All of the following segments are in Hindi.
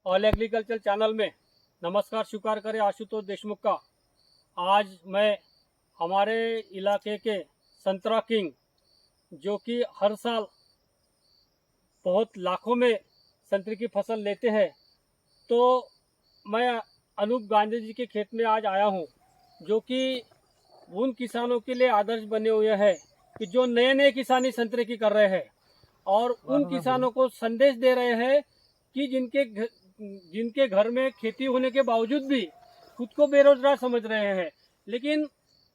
ऑल एग्रीकल्चर चैनल में नमस्कार स्वीकार करें आशुतोष देशमुख का। आज मैं हमारे इलाके के संतरा किंग जो कि हर साल बहुत लाखों में संतरे की फसल लेते हैं, तो मैं अनूप गांधी जी के खेत में आज आया हूं, जो कि उन किसानों के लिए आदर्श बने हुए हैं कि जो नए नए किसानी संतरे की कर रहे हैं और उन किसानों को संदेश दे रहे हैं कि जिनके घर में खेती होने के बावजूद भी खुद को बेरोजगार समझ रहे हैं, लेकिन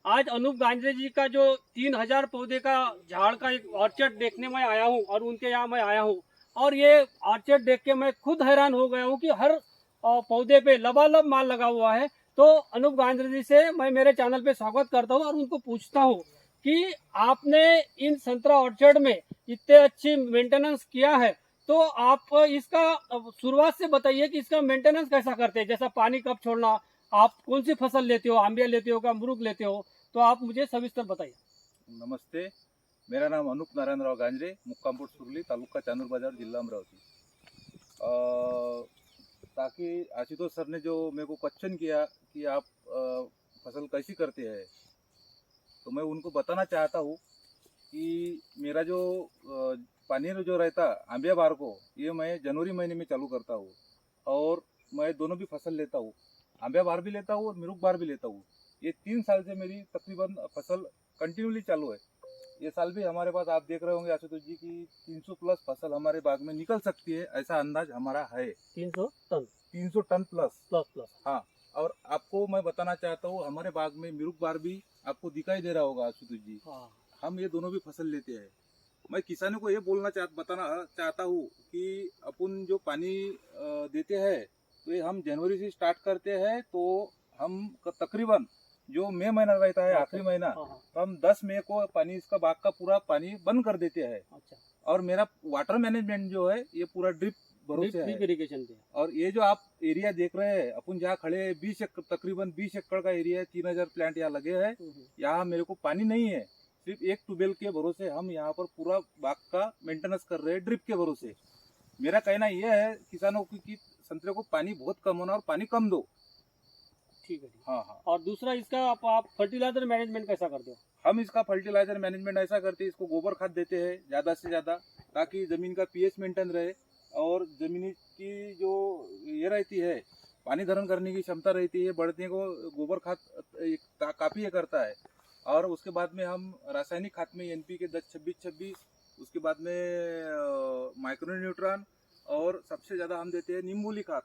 आज अनूप गांधी जी का जो 3000 पौधे का झाड़ का एक ऑर्चर्ड देखने में आया हूँ और उनके यहाँ मैं आया हूँ, और ये ऑर्चर्ड देख के मैं खुद हैरान हो गया हूँ कि हर पौधे पे लबालब माल लगा हुआ है। तो अनूप गांधी जी से मैं मेरे चैनल पे स्वागत करता हूँ और उनको पूछता हूँ कि आपने इन संतरा ऑर्चर्ड में इतने अच्छी मेंटेनेंस किया है, तो आप इसका शुरुआत से बताइए कि इसका मेंटेनेंस कैसा करते हैं, जैसा पानी कब छोड़ना, आप कौन सी फसल लेते हो, आंबिया लेते हो, का अमरूद लेते हो, तो आप मुझे सविस्तर बताइए। नमस्ते, मेरा नाम अनूप नारायण राव गांजरे, मुक्कामपुर सुरली, तालुका चानूर बाजार, जिला अमरावती। ताकि आशुतोष सर ने जो मेरे को क्वेश्चन किया कि आप फसल कैसी करते हैं, तो मैं उनको बताना चाहता हूँ कि मेरा जो पानी जो रहता आंबिया बार को, ये मैं जनवरी महीने में चालू करता हूँ और मैं दोनों भी फसल लेता हूँ, आंबिया बार भी लेता हूँ और मिरुक बार भी लेता हूँ। ये 3 साल से मेरी तकरीबन फसल कंटिन्यूली चालू है। ये साल भी हमारे पास आप देख रहे होंगे आशुतोष जी की 300 प्लस फसल हमारे बाग में निकल सकती है, ऐसा अंदाज हमारा है। 300 टन प्लस प्लस प्लस। हाँ, और आपको मैं बताना चाहता हूँ हमारे बाग में मिरुक बार भी आपको दिखाई दे रहा होगा आशुतोष जी। हाँ। हम ये दोनों भी फसल लेते हैं। मैं किसानों को ये बताना चाहता हूँ कि अपन जो पानी देते हैं तो ये हम जनवरी से स्टार्ट करते हैं, तो हम तकरीबन जो मई महीना रहता है आखिरी महीना, तो हम 10 मई को पानी इसका बाग का पूरा पानी बंद कर देते हैं। अच्छा। और मेरा वाटर मैनेजमेंट जो है ये पूरा ड्रिप भरोसे है। इरिगेशन पे। और ये जो आप एरिया देख रहे हैं अपन जहाँ खड़े हैं, तकरीबन 20 एकड़ का एरिया है, 3000 प्लांट यहाँ लगे हैं। यहाँ मेरे को पानी नहीं है, सिर्फ एक ट्यूबवेल के भरोसे हम यहाँ पर पूरा बाग का मेंटेनेंस कर रहे हैं, ड्रिप के भरोसे। मेरा कहना यह है किसानों की कि संतरे को पानी बहुत कम होना और पानी कम दो। ठीक है। हाँ हाँ। और दूसरा इसका आप फर्टिलाइजर मैनेजमेंट कैसा करते हो? हम इसका फर्टिलाइजर मैनेजमेंट ऐसा करते हैं, इसको गोबर खाद देते हैं ज़्यादा से ज़्यादा, ताकि ज़मीन का पीएच मेंटेन रहे और ज़मीन की जो ये रहती है पानी धारण करने की क्षमता रहती है, बढ़ने को गोबर खाद काफ़ी ये करता है। और उसके बाद में हम रासायनिक खाद में NPK 10-26-26, उसके बाद में माइक्रो न्यूट्रॉन, और सबसे ज़्यादा हम देते हैं नींबूली खाद।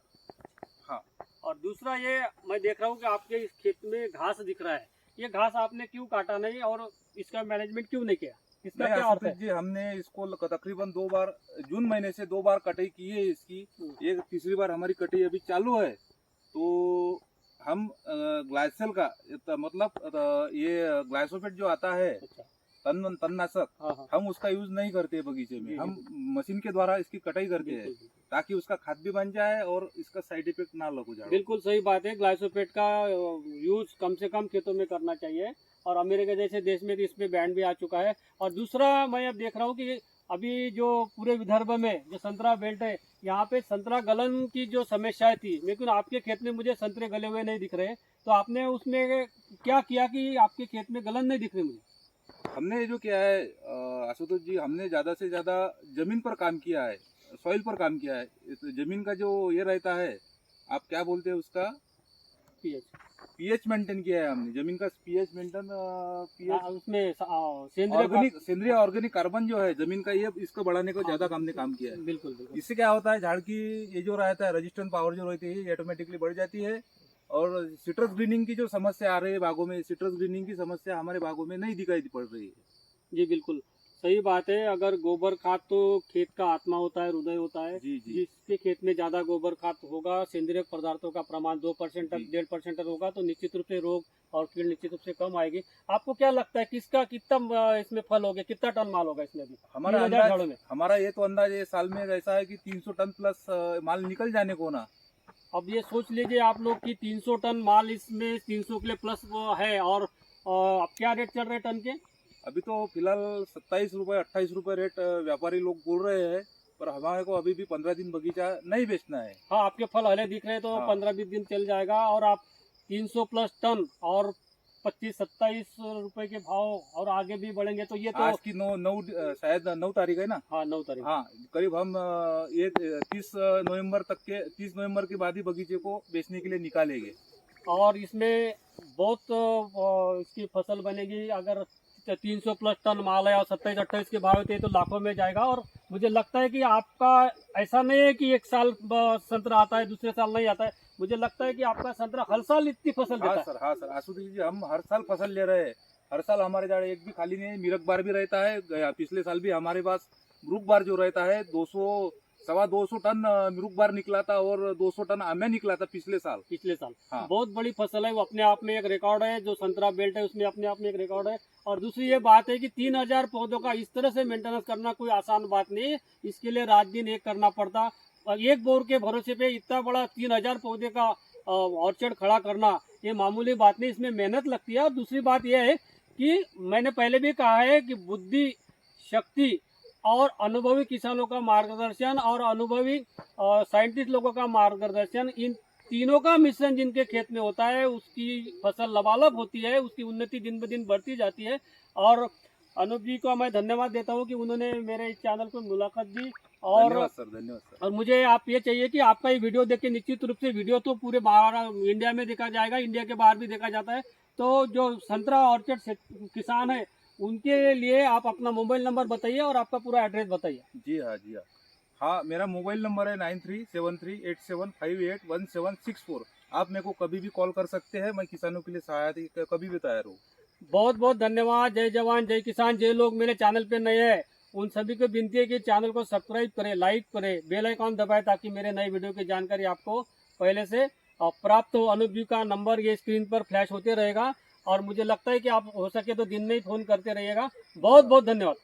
हाँ। और दूसरा ये मैं देख रहा हूँ कि आपके इस खेत में घास दिख रहा है, ये घास आपने क्यों काटा नहीं और इसका मैनेजमेंट क्यों नहीं किया, इसका क्या अर्थ है? जी, हमने इसको तकरीबन 2 बार, जून महीने से 2 बार कटाई की है इसकी। ये तीसरी बार हमारी कटाई अभी चालू है। तो हम ग्लाइसेल का मतलब ये ग्लाइसोफेट जो आता है, अच्छा। तणनाशक, हाँ। हम उसका यूज नहीं करते बगीचे में। हम मशीन के द्वारा इसकी कटाई करते हैं ताकि उसका खाद भी बन जाए और इसका साइड इफेक्ट ना लगो जाए। बिल्कुल सही बात है, ग्लाइसोफेट का यूज कम से कम खेतों में करना चाहिए और अमेरिका जैसे देश में भी इस पे बैन भी आ चुका है। और दूसरा मैं अब देख रहा हूँ कि अभी जो पूरे विदर्भ में जो संतरा बेल्ट है, यहाँ पे संतरा गलन की जो समस्याएं थी, लेकिन आपके खेत में मुझे संतरे गले हुए नहीं दिख रहे, तो आपने उसमें क्या किया कि आपके खेत में गलन नहीं दिख रही मुझे? हमने जो किया है आशुतोष जी, हमने ज़्यादा से ज़्यादा ज़मीन पर काम किया है, सॉइल पर काम किया है। ज़मीन का जो ये रहता है, आप क्या बोलते हैं उसका, पीएच मेंटेन किया है हमने। ज़मीन का पीएच मेंटेन, उसमें सेंद्रीय ऑर्गेनिक कार्बन जो है ज़मीन का, ये इसको बढ़ाने को ज़्यादा हमने काम किया है। बिल्कुल। इससे क्या होता है, झाड़ की ये जो रहता है रेजिस्टेंट पावर जो रहती है ये ऑटोमेटिकली बढ़ जाती है। और सिट्रस ग्रीनिंग की जो समस्या आ रही है बागों में, सिट्रस ग्रीनिंग की समस्या हमारे बागों में नहीं दिखाई पड़ रही है। जी बिल्कुल सही बात है। अगर गोबर खाद तो खेत का आत्मा होता है, हृदय होता है। जी जी। जिसके खेत में ज्यादा गोबर खाद होगा, सेंद्रीय पदार्थों का प्रमाण 2% तक 1.5% तक होगा, तो निश्चित रूप से रोग और कीड़ निश्चित रूप से कम आएगी। आपको क्या लगता है किसका कितना इसमें फल होगा, कितना टन माल होगा इसमें भी? हमारा ये तो अंदाज ये साल में ऐसा है कि 300 टन प्लस माल निकल जाने को ना। अब ये सोच लीजिए आप लोग की 300 टन माल इसमें 300 के लिए प्लस वो है। और अब क्या रेट चल रहे टन के? अभी तो फिलहाल 27 रुपये 28 रुपये रेट व्यापारी लोग बोल रहे हैं, पर हमारे को अभी भी 15 दिन बगीचा नहीं बेचना है। हाँ, आपके फल हले दिख रहे हैं तो हाँ। 15-20 दिन चल जाएगा। और आप 300 प्लस टन और 25-27 रुपए के भाव और आगे भी बढ़ेंगे तो ये तो आज की शायद 9 तारीख है ना। हाँ 9 तारीख। हाँ, करीब हम ये 30 नवंबर के बाद ही बगीचे को बेचने के लिए निकालेंगे। और इसमें बहुत इसकी फसल बनेगी। अगर 300 प्लस टन माल है और 27-28 के भाव होते हैं तो लाखों में जाएगा। और मुझे लगता है कि आपका ऐसा नहीं है कि एक साल संतरा आता है दूसरे साल नहीं आता है। मुझे लगता है कि आपका संतरा हर साल इतनी फसल देता है। हाँ सर, आशुतोष जी, हम हर साल फसल ले रहे हैं। हर साल हमारे जहाँ एक भी खाली नहीं है। मिरक बार भी रहता है। पिछले साल भी हमारे पास मिरुक बार जो रहता है 200-225 टन मिरुक बार निकला था और 200 टन आमे निकला था पिछले साल। हाँ। बहुत बड़ी फसल है, वो अपने आप में एक रिकॉर्ड है। जो संतरा बेल्ट है उसमें अपने आप में एक रिकॉर्ड है। और दूसरी ये बात है कि 3000 पौधों का इस तरह से मेंटेनेंस करना कोई आसान बात नहीं है। इसके लिए रात दिन एक करना पड़ता। और एक बोर के भरोसे पे इतना बड़ा 3000 पौधे का ऑर्चर्ड खड़ा करना ये मामूली बात नहीं, इसमें मेहनत लगती है। और दूसरी बात यह है कि मैंने पहले भी कहा है कि बुद्धि, शक्ति और अनुभवी किसानों का मार्गदर्शन और अनुभवी साइंटिस्ट लोगों का मार्गदर्शन, इन तीनों का मिश्रण जिनके खेत में होता है उसकी फसल लबालब होती है, उसकी उन्नति दिन ब दिन बढ़ती जाती है। और अनूप जी को मैं धन्यवाद देता हूं कि उन्होंने मेरे इस चैनल को मुलाकात दी। और धन्यवाद सर। और मुझे आप ये चाहिए कि आपका ये वीडियो देख के, निश्चित रूप से वीडियो तो पूरे इंडिया में देखा जाएगा, इंडिया के बाहर भी देखा जाता है। तो जो संतरा ऑर्चर्ड किसान है उनके लिए आप अपना मोबाइल नंबर बताइए और आपका पूरा एड्रेस बताइए। जी हाँ। हाँ, मेरा मोबाइल नंबर है 937387581764। आप मेरे को कभी भी कॉल कर सकते हैं। मैं किसानों के लिए सहायता कभी भी तैयार हूँ। बहुत बहुत धन्यवाद। जय जवान जय किसान। जो लोग मेरे चैनल पे नए हैं उन सभी को विनती है कि चैनल को सब्सक्राइब करें, लाइक करें, बेल आइकॉन दबाएं ताकि मेरे नए वीडियो की जानकारी आपको पहले से प्राप्त हो। अनूप जी का नंबर ये स्क्रीन पर फ्लैश होते रहेगा। और मुझे लगता है कि आप हो सके तो दिन में ही फोन करते रहिएगा। बहुत बहुत धन्यवाद।